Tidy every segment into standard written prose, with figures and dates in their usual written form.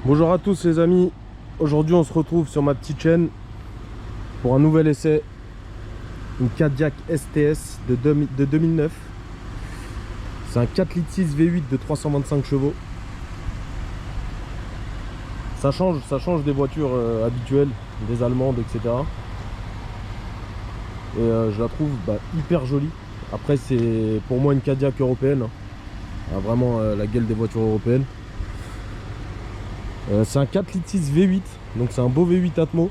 Bonjour à tous les amis, aujourd'hui on se retrouve sur ma petite chaîne pour un nouvel essai, une Cadillac STS de 2009. C'est un 4 litres 6 V8 de 325 chevaux. Ça change des voitures habituelles, des allemandes, etc. Et je la trouve hyper jolie. Après c'est pour moi une Cadillac européenne, hein. Elle a vraiment la gueule des voitures européennes. C'est un 4 litres 6 V8, donc c'est un beau V8 Atmo.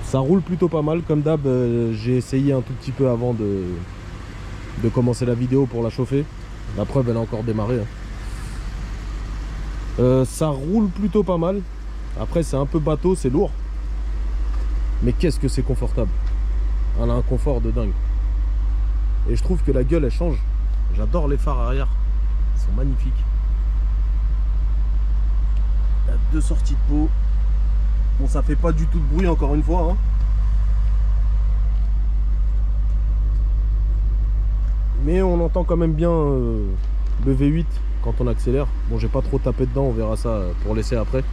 Ça roule plutôt pas mal, comme d'hab. J'ai essayé un tout petit peu avant de commencer la vidéo pour la chauffer. La preuve, elle a encore démarré, hein. Ça roule plutôt pas mal. Après c'est un peu bateau, c'est lourd. Mais qu'est-ce que c'est confortable. Elle a un confort de dingue. Et je trouve que la gueule elle change. J'adore les phares arrière, ils sont magnifiques. Il y a deux sorties de pot. Bon, ça fait pas du tout de bruit encore une fois, hein. Mais on entend quand même bien le V8 quand on accélère. Bon, j'ai pas trop tapé dedans, on verra ça pour l'essai après.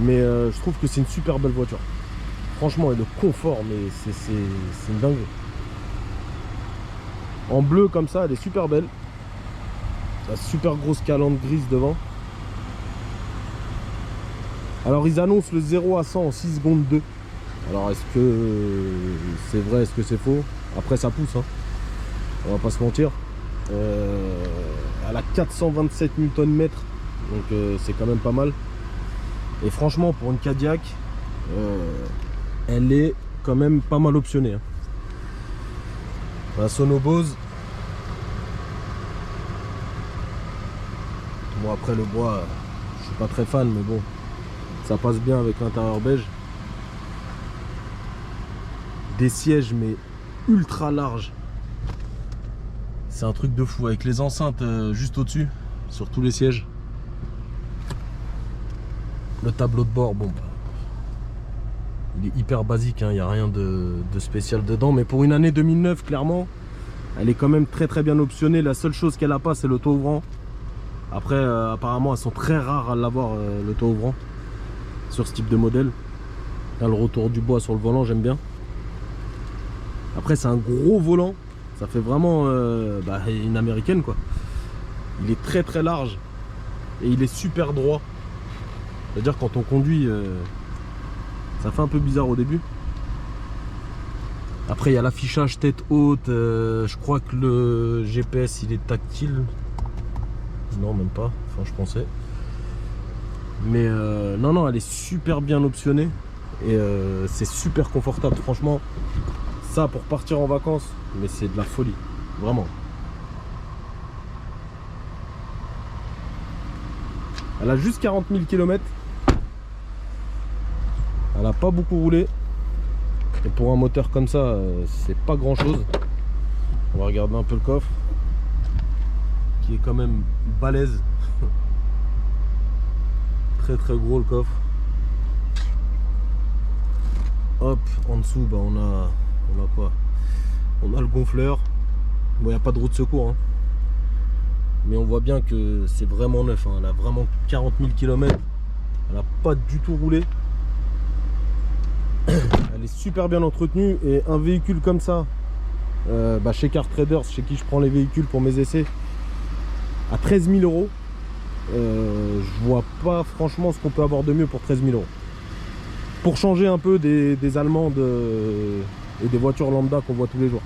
Mais je trouve que c'est une super belle voiture. Franchement, et le confort, mais c'est une dingue. En bleu comme ça, elle est super belle. La super grosse calandre grise devant. Alors ils annoncent le 0 à 100 en 6 secondes 2. Alors est-ce que c'est vrai, est-ce que c'est faux? Après ça pousse, hein. On va pas se mentir. Elle a 427 Nm, donc c'est quand même pas mal. Et franchement pour une Cadillac, elle est quand même pas mal optionnée, hein. La sono Bose. Bon après le bois, je suis pas très fan, mais bon, ça passe bien avec l'intérieur beige. Des sièges mais ultra larges. C'est un truc de fou avec les enceintes juste au-dessus, sur tous les sièges. Le tableau de bord, bon, il est hyper basique, hein, il n'y a rien de spécial dedans. Mais pour une année 2009, clairement, elle est quand même très bien optionnée. La seule chose qu'elle n'a pas, c'est le toit ouvrant. Après, apparemment, elles sont très rares à l'avoir, le toit ouvrant, sur ce type de modèle. Là, le retour du bois sur le volant, j'aime bien. Après, c'est un gros volant. Ça fait vraiment une américaine, quoi. Il est très large. Et il est super droit. C'est-à-dire quand on conduit, ça fait un peu bizarre au début. Après, il y a l'affichage tête haute. Je crois que le GPS, il est tactile. Non, même pas. Enfin, je pensais. Mais non, elle est super bien optionnée. Et c'est super confortable. Franchement, ça pour partir en vacances, mais c'est de la folie. Vraiment. Elle a juste 40 000 km. Elle a pas beaucoup roulé. Et pour un moteur comme ça, c'est pas grand chose. On va regarder un peu le coffre, qui est quand même balèze. Très gros le coffre. Hop, en dessous on a quoi? On a le gonfleur. Bon, il n'y a pas de roue de secours, hein. Mais on voit bien que c'est vraiment neuf, hein. Elle a vraiment 40 000 km. Elle n'a pas du tout roulé. Elle est super bien entretenue. Et un véhicule comme ça, chez Car Traders, chez qui je prends les véhicules pour mes essais, à 13 000 €, je vois pas franchement ce qu'on peut avoir de mieux pour 13 000 €. Pour changer un peu des allemandes et des voitures lambda qu'on voit tous les jours.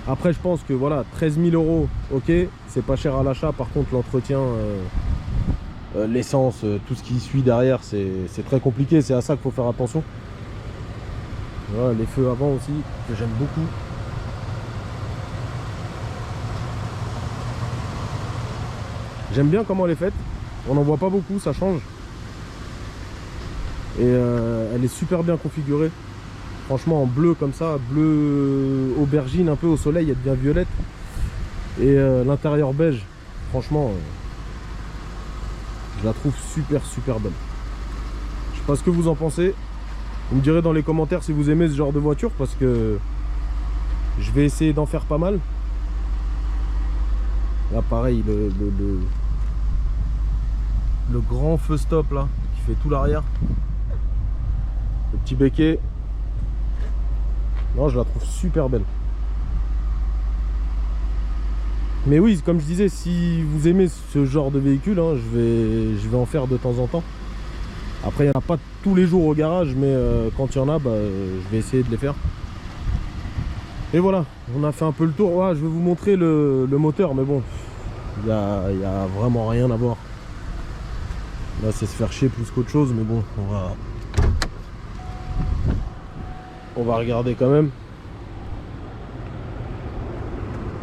Après, je pense que voilà, 13 000 €, ok, c'est pas cher à l'achat. Par contre, l'entretien, l'essence, tout ce qui suit derrière, c'est très compliqué. C'est à ça qu'il faut faire attention. Voilà, les feux avant aussi, que j'aime beaucoup. J'aime bien comment elle est faite. On n'en voit pas beaucoup, ça change. Et elle est super bien configurée. Franchement, en bleu comme ça, bleu aubergine, un peu au soleil, elle devient violette. Et l'intérieur beige, franchement, je la trouve super belle. Je sais pas ce que vous en pensez. Vous me direz dans les commentaires si vous aimez ce genre de voiture, parce que je vais essayer d'en faire pas mal. Là pareil, le grand feu stop là qui fait tout l'arrière. Le petit béquet. Non, je la trouve super belle. Mais oui, comme je disais, si vous aimez ce genre de véhicule, hein, je vais en faire de temps en temps. Après, il n'y en a pas tous les jours au garage, mais quand il y en a, je vais essayer de les faire. Et voilà, on a fait un peu le tour. Ouais, je vais vous montrer le moteur, mais bon, il y a vraiment rien à voir. Là, c'est se faire chier plus qu'autre chose, mais bon, on va regarder quand même.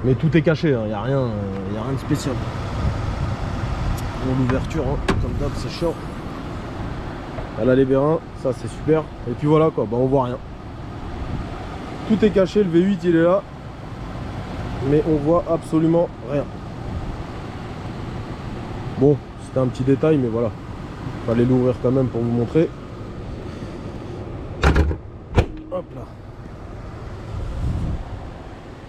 Mais tout est caché, il n'y a rien de spécial. Bon, l'ouverture, hein, comme d'hab, c'est chiant. Elle a les vérins, ça c'est super. Et puis voilà quoi, on voit rien. Tout est caché, le V8 il est là. Mais on voit absolument rien. Bon, c'était un petit détail, mais voilà. Fallait l'ouvrir quand même pour vous montrer. Hop là.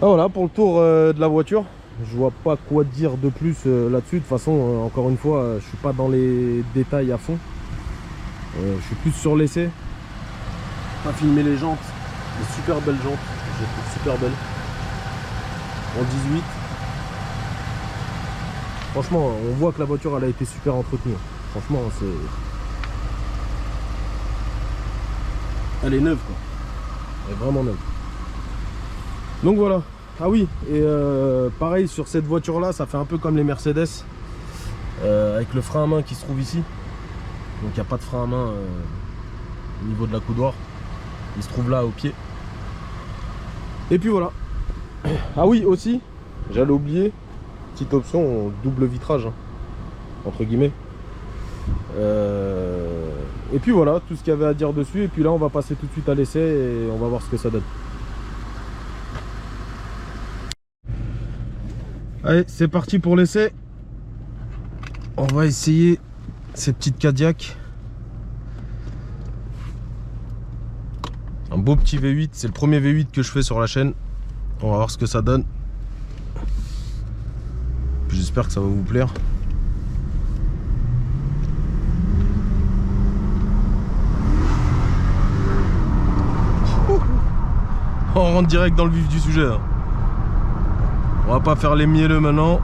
Ah voilà pour le tour de la voiture. Je vois pas quoi dire de plus là-dessus. De toute façon, encore une fois, je suis pas dans les détails à fond. Je suis plus sur l'essai. Pas filmer les jantes. Des super belles jantes. Je les trouve super belles. En 18. Franchement, on voit que la voiture elle a été super entretenue. Franchement, c'est. Elle est neuve quoi. Elle est vraiment neuve. Donc voilà. Ah oui, et pareil sur cette voiture là, ça fait un peu comme les Mercedes. Avec le frein à main qui se trouve ici. Donc il n'y a pas de frein à main au niveau de la coudoir. Il se trouve là au pied. Et puis voilà. Ah oui aussi, j'allais oublier, petite option double vitrage, hein, entre guillemets. Et puis voilà, tout ce qu'il y avait à dire dessus. Et puis là on va passer tout de suite à l'essai et on va voir ce que ça donne. Allez, c'est parti pour l'essai. On va essayer ces petites Cadillac. Un beau petit V8, c'est le premier V8 que je fais sur la chaîne. On va voir ce que ça donne. J'espère que ça va vous plaire. On rentre direct dans le vif du sujet. On va pas faire les mielleux maintenant.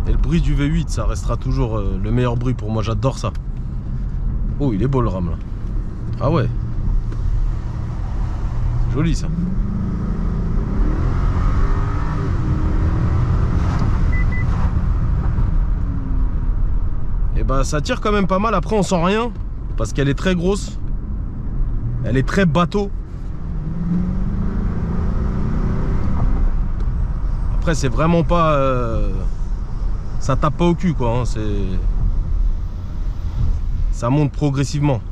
Et le bruit du V8, ça restera toujours le meilleur bruit pour moi, j'adore ça. Oh, il est beau le rame là. Ah ouais. C'est joli ça. Et bah ça tire quand même pas mal, après on sent rien. Parce qu'elle est très grosse. Elle est très bateau. Après c'est vraiment pas... ça tape pas au cul quoi, hein. Ça monte progressivement.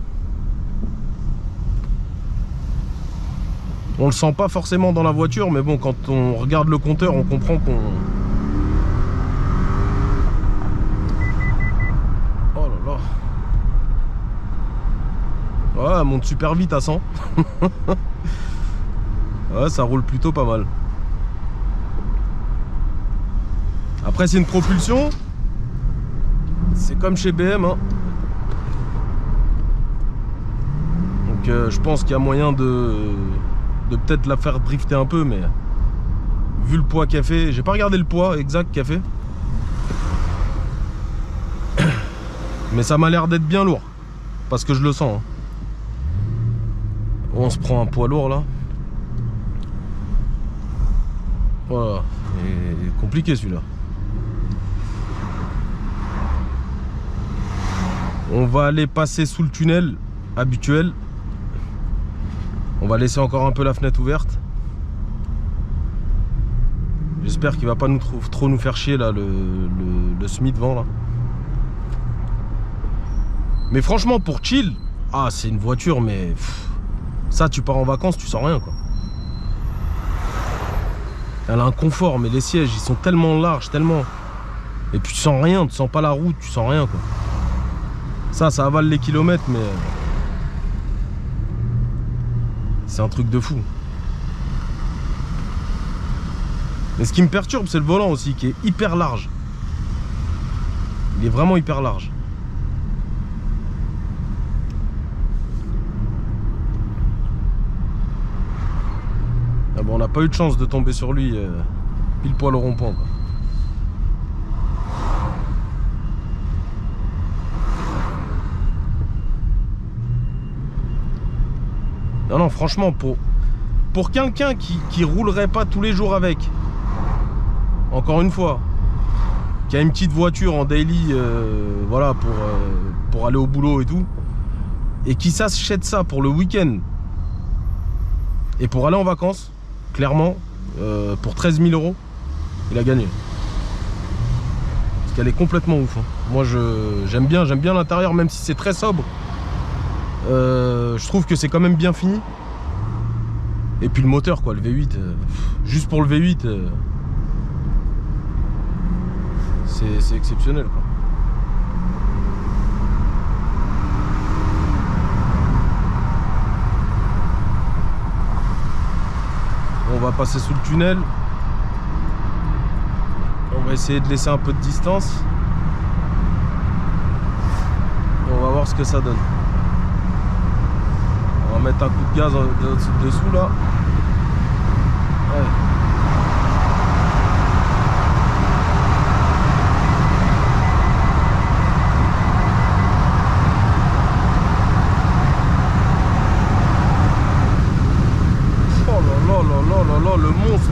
On le sent pas forcément dans la voiture, mais bon, quand on regarde le compteur, on comprend qu'on... Oh là là. Ouais, elle monte super vite à 100. Ouais, ça roule plutôt pas mal. Après, c'est une propulsion. C'est comme chez BM, hein. Donc je pense qu'il y a moyen de peut-être la faire drifter un peu, mais vu le poids qu'elle fait, j'ai pas regardé le poids exact qu'elle fait, mais ça m'a l'air d'être bien lourd parce que je le sens, hein. On se prend un poids lourd là. Voilà, c'est compliqué celui-là. On va aller passer sous le tunnel habituel. On va laisser encore un peu la fenêtre ouverte. J'espère qu'il va pas trop nous faire chier là le semi devant là. Mais franchement pour chill, ah c'est une voiture mais ça tu pars en vacances tu sens rien quoi. Elle a un confort mais les sièges ils sont tellement larges, tellement... Et puis tu sens rien, tu sens pas la route, tu sens rien quoi. Ça avale les kilomètres mais... C'est un truc de fou. Mais ce qui me perturbe, c'est le volant aussi, qui est hyper large. Il est vraiment hyper large. Ah bon, on n'a pas eu de chance de tomber sur lui pile poil au rond-point, quoi. Non, non, franchement, pour quelqu'un qui roulerait pas tous les jours avec, encore une fois, qui a une petite voiture en daily, voilà, pour aller au boulot et tout, et qui s'achète ça pour le week-end et pour aller en vacances, clairement, pour 13 000 €, il a gagné. Parce qu'elle est complètement ouf, hein. Moi, j'aime bien l'intérieur, même si c'est très sobre. Je trouve que c'est quand même bien fini. Et puis le moteur, quoi, le V8, juste pour le V8, c'est exceptionnel, quoi. On va passer sous le tunnel. On va essayer de laisser un peu de distance. Et on va voir ce que ça donne. On va mettre un coup de gaz dessous là. Ouais. Oh là là là là là là, le monstre.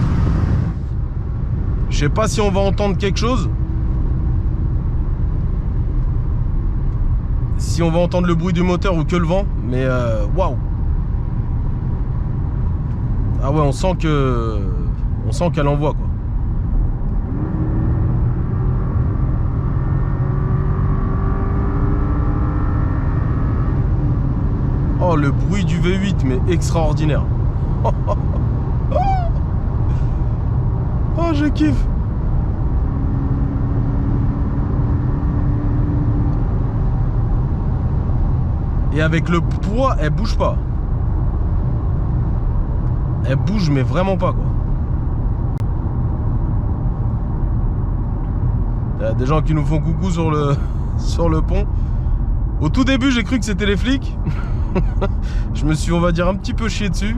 Je sais pas si on va entendre quelque chose. Si on va entendre le bruit du moteur ou que le vent, mais waouh. Ah ouais, on sent qu'elle envoie, quoi. Oh, le bruit du V8, mais extraordinaire. Oh, je kiffe. Et avec le poids, elle bouge pas. Elle bouge, mais vraiment pas, quoi. Il y a des gens qui nous font coucou sur le pont. Au tout début, j'ai cru que c'était les flics. Je me suis, on va dire, un petit peu chié dessus.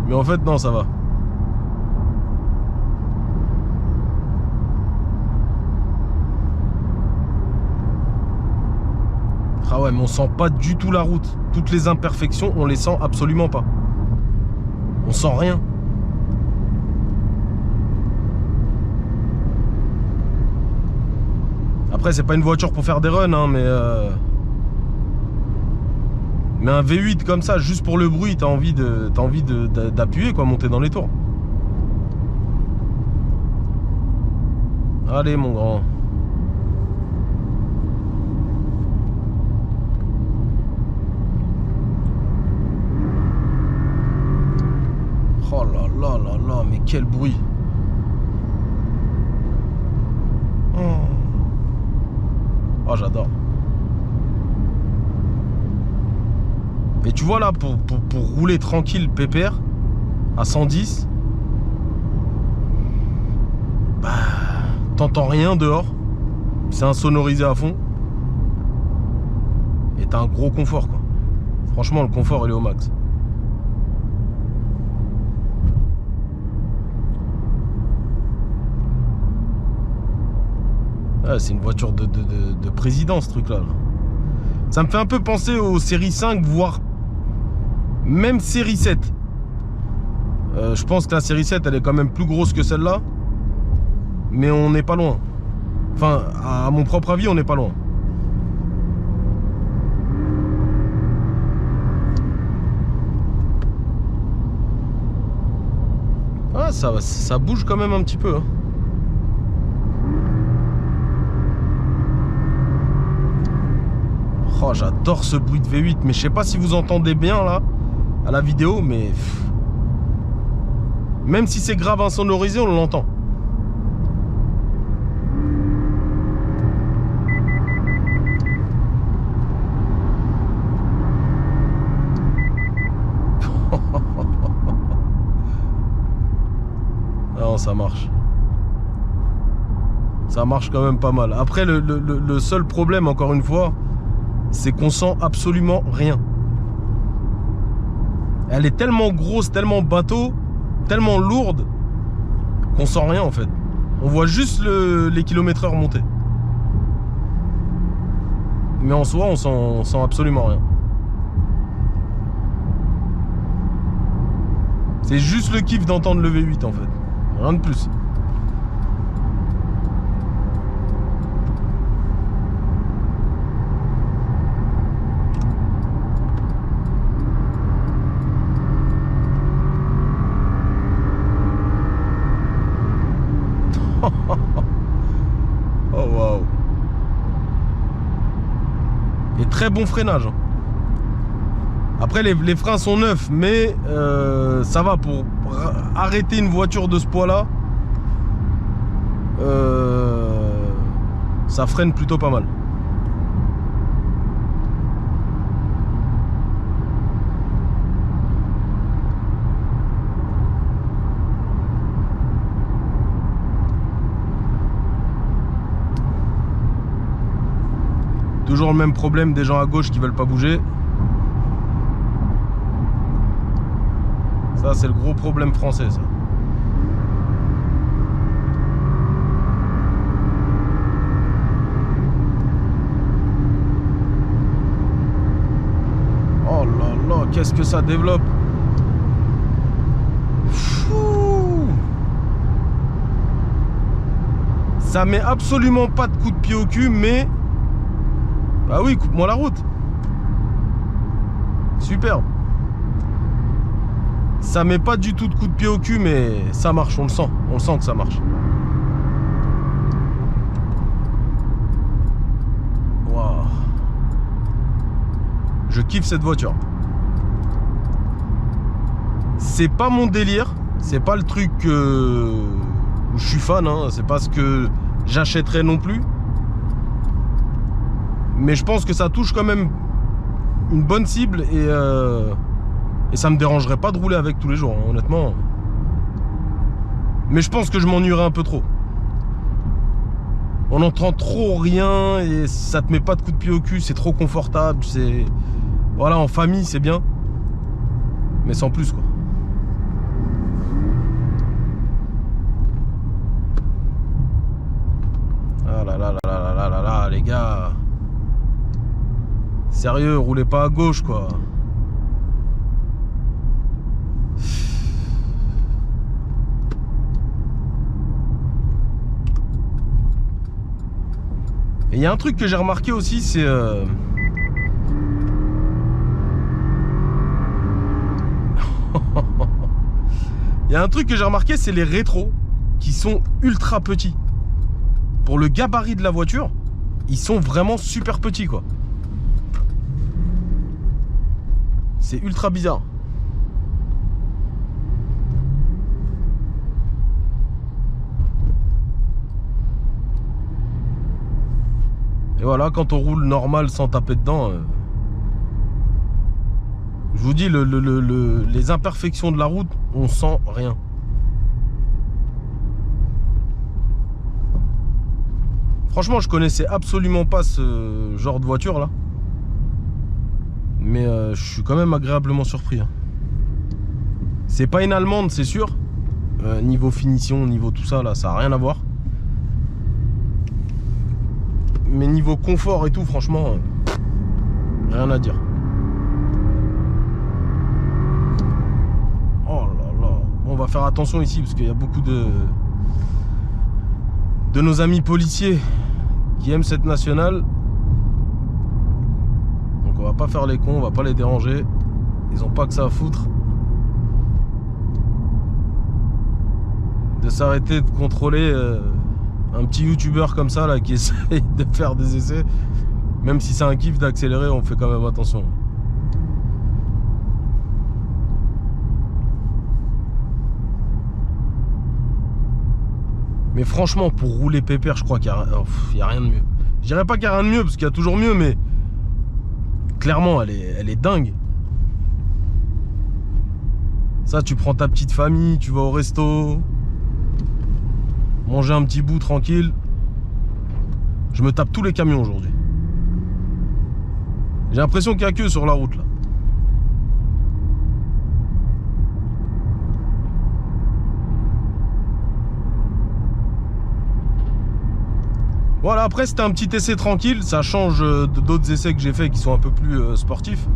Mais en fait, non, ça va. Ah ouais, mais on sent pas du tout la route. Toutes les imperfections, on les sent absolument pas. On sent rien. Après, c'est pas une voiture pour faire des runs, hein, mais un V8 comme ça, juste pour le bruit, t'as envie d'appuyer, quoi, monter dans les tours. Allez, mon grand. Oh là là là là, mais quel bruit. Oh, j'adore. Et tu vois là, pour rouler tranquille, pépère, à 110, bah, t'entends rien dehors. C'est insonorisé à fond. Et t'as un gros confort, quoi. Franchement, le confort, il est au max. Ah, c'est une voiture de président, ce truc-là. Ça me fait un peu penser aux séries 5, voire même série 7. Je pense que la série 7, elle est quand même plus grosse que celle-là. Mais on n'est pas loin. Enfin, à mon propre avis, on n'est pas loin. Ah, ça bouge quand même un petit peu, hein. Oh, j'adore ce bruit de V8, mais je sais pas si vous entendez bien là à la vidéo, mais même si c'est grave insonorisé, on l'entend. Non, ça marche. Ça marche quand même pas mal. Après, le seul problème, encore une fois, c'est qu'on sent absolument rien. Elle est tellement grosse, tellement bateau, tellement lourde, qu'on sent rien en fait. On voit juste les kilomètres-heure monter. Mais en soi, on sent absolument rien. C'est juste le kiff d'entendre le V8 en fait. Rien de plus. Oh waouh. Et très bon freinage. Après les freins sont neufs, mais ça va pour arrêter une voiture de ce poids là. Ça freine plutôt pas mal. Toujours le même problème des gens à gauche qui veulent pas bouger. Ça, c'est le gros problème français, ça. Oh là là, qu'est-ce que ça développe. Fou. Ça met absolument pas de coup de pied au cul, mais... Bah oui, coupe-moi la route. Superbe. Ça met pas du tout de coup de pied au cul, mais ça marche, on le sent. On le sent que ça marche. Waouh. Je kiffe cette voiture. C'est pas mon délire. C'est pas le truc où je suis fan, hein. C'est pas ce que j'achèterais non plus. Mais je pense que ça touche quand même une bonne cible et ça me dérangerait pas de rouler avec tous les jours, hein, honnêtement. Mais je pense que je m'ennuierais un peu trop. On n'entend trop rien et ça te met pas de coup de pied au cul, c'est trop confortable, c'est... Voilà, en famille c'est bien. Mais sans plus quoi. Ah là là là là là là là, les gars. Sérieux, roulez pas à gauche quoi. Et il y a un truc que j'ai remarqué aussi, c'est... Il y a un truc que j'ai remarqué, c'est les rétros qui sont ultra petits. Pour le gabarit de la voiture, ils sont vraiment super petits quoi. C'est ultra bizarre. Et voilà, quand on roule normal sans taper dedans, je vous dis, les imperfections de la route, on sent rien. Franchement, je connaissais absolument pas ce genre de voiture là. Mais je suis quand même agréablement surpris. Hein. C'est pas une allemande, c'est sûr. Niveau finition, niveau tout ça, là, ça n'a rien à voir. Mais niveau confort et tout, franchement, rien à dire. Oh là là. Bon, on va faire attention ici parce qu'il y a beaucoup de nos amis policiers qui aiment cette nationale. Donc on va pas faire les cons, on va pas les déranger. Ils ont pas que ça à foutre de s'arrêter de contrôler un petit youtubeur comme ça là qui essaye de faire des essais. Même si c'est un kiff d'accélérer, on fait quand même attention. Mais franchement, pour rouler pépère, je crois qu'il n'y a rien de mieux. Je dirais pas qu'il n'y a rien de mieux, parce qu'il y a toujours mieux, mais clairement, elle est dingue. Ça, tu prends ta petite famille, tu vas au resto, manger un petit bout tranquille. Je me tape tous les camions aujourd'hui. J'ai l'impression qu'il n'y a que sur la route là. Voilà, après c'était un petit essai tranquille. Ça change d'autres essais que j'ai fait qui sont un peu plus sportifs.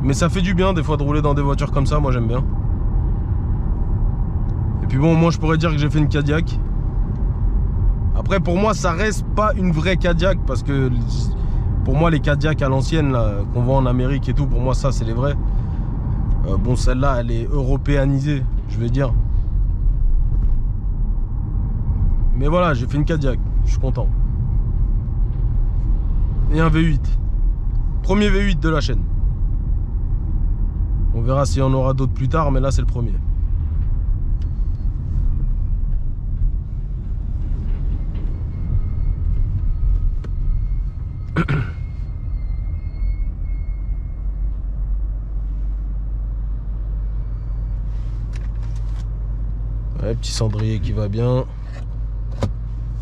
Mais ça fait du bien des fois de rouler dans des voitures comme ça, moi j'aime bien. Et puis bon, moi je pourrais dire que j'ai fait une Cadillac. Après pour moi ça reste pas une vraie Cadillac parce que pour moi les Cadillac à l'ancienne qu'on voit en Amérique et tout, pour moi ça c'est les vrais. Bon, celle-là elle est européanisée, je vais dire. Mais voilà, j'ai fait une Cadillac, je suis content. Et un V8. Premier V8 de la chaîne. On verra s'il y en aura d'autres plus tard, mais là c'est le premier. Ouais, petit cendrier qui va bien.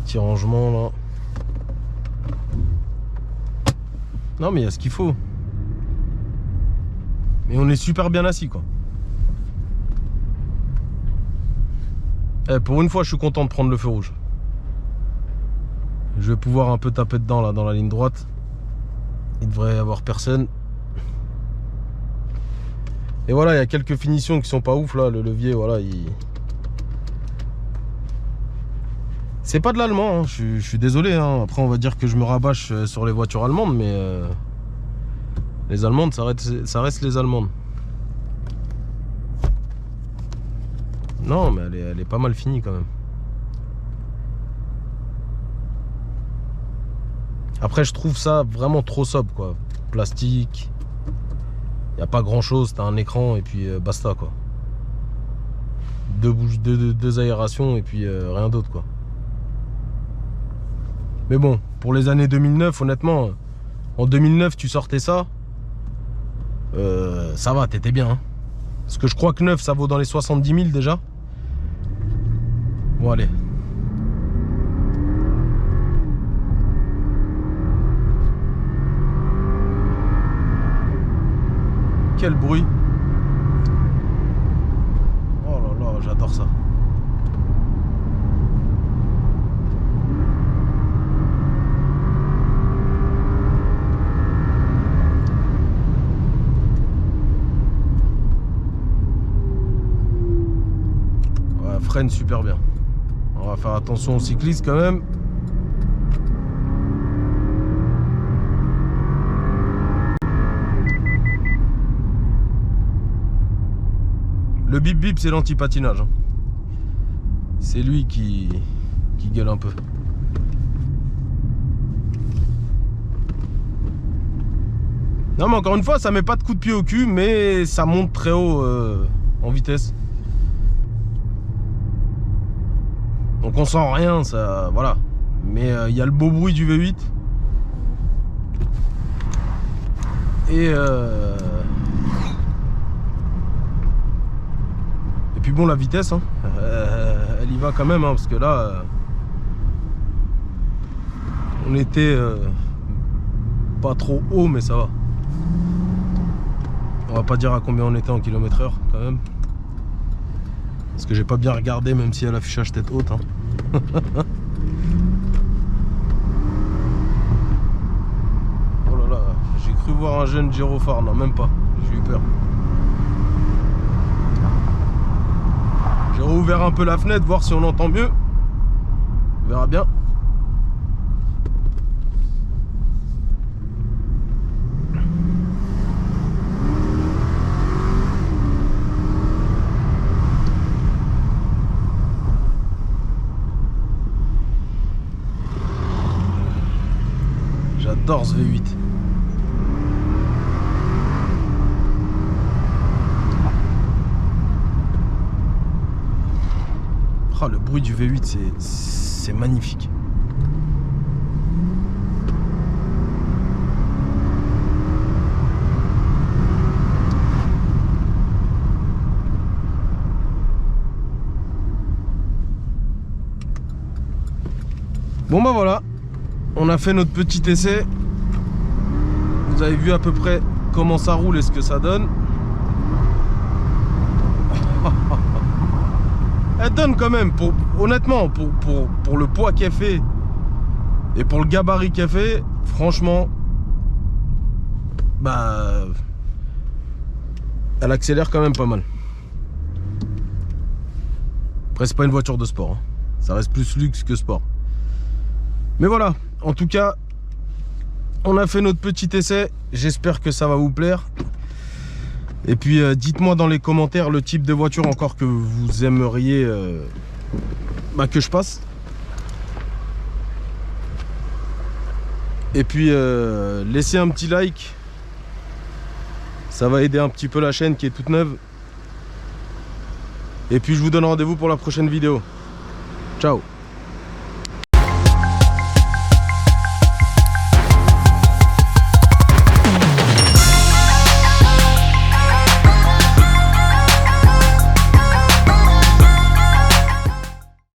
Petit rangement là. Non mais il y a ce qu'il faut. Mais on est super bien assis quoi. Pour une fois je suis content de prendre le feu rouge. Je vais pouvoir un peu taper dedans là dans la ligne droite. Il devrait y avoir personne. Et voilà, il y a quelques finitions qui sont pas ouf là. Le levier, voilà, c'est pas de l'allemand, hein. Je suis désolé, hein. Après on va dire que je me rabâche sur les voitures allemandes, mais les allemandes ça reste les allemandes. Non mais elle est pas mal finie quand même. Après je trouve ça vraiment trop sobre quoi. Plastique. Y a pas grand chose, t'as un écran et puis basta quoi. Deux aérations et puis rien d'autre quoi. Mais bon, pour les années 2009, honnêtement, en 2009 tu sortais ça, ça va, t'étais bien. Hein. Parce que je crois que neuf ça vaut dans les 70 000 déjà. Bon allez. Quel bruit. Oh là là, j'adore ça. Ouais, freine super bien. On va faire attention aux cyclistes quand même. Le bip bip c'est l'anti-patinage. C'est lui qui gueule un peu. Non mais encore une fois ça met pas de coup de pied au cul, mais ça monte très haut en vitesse. Donc on sent rien, ça, voilà. Mais il y a le beau bruit du V8. Et puis bon, la vitesse, hein, elle y va quand même, hein, parce que là, on était pas trop haut, mais ça va. On va pas dire à combien on était en km/h quand même. Parce que j'ai pas bien regardé, même si elle affichage tête haute. Hein. Oh là là, j'ai cru voir un jeune gyrophare, non même pas, j'ai eu peur. J'ai rouvert un peu la fenêtre, voir si on entend mieux. On verra bien. J'adore ce V8. Oh, le bruit du V8, c'est magnifique. Bon bah voilà, on a fait notre petit essai. Vous avez vu à peu près comment ça roule et ce que ça donne. Elle donne quand même, honnêtement, pour le poids qu'elle fait et pour le gabarit qu'elle fait, franchement, bah, elle accélère quand même pas mal. Après, c'est pas une voiture de sport, hein. Ça reste plus luxe que sport. Mais voilà, en tout cas, on a fait notre petit essai. J'espère que ça va vous plaire. Et puis, dites-moi dans les commentaires le type de voiture encore que vous aimeriez que je passe. Et puis, laissez un petit like. Ça va aider un petit peu la chaîne qui est toute neuve. Et puis, je vous donne rendez-vous pour la prochaine vidéo. Ciao!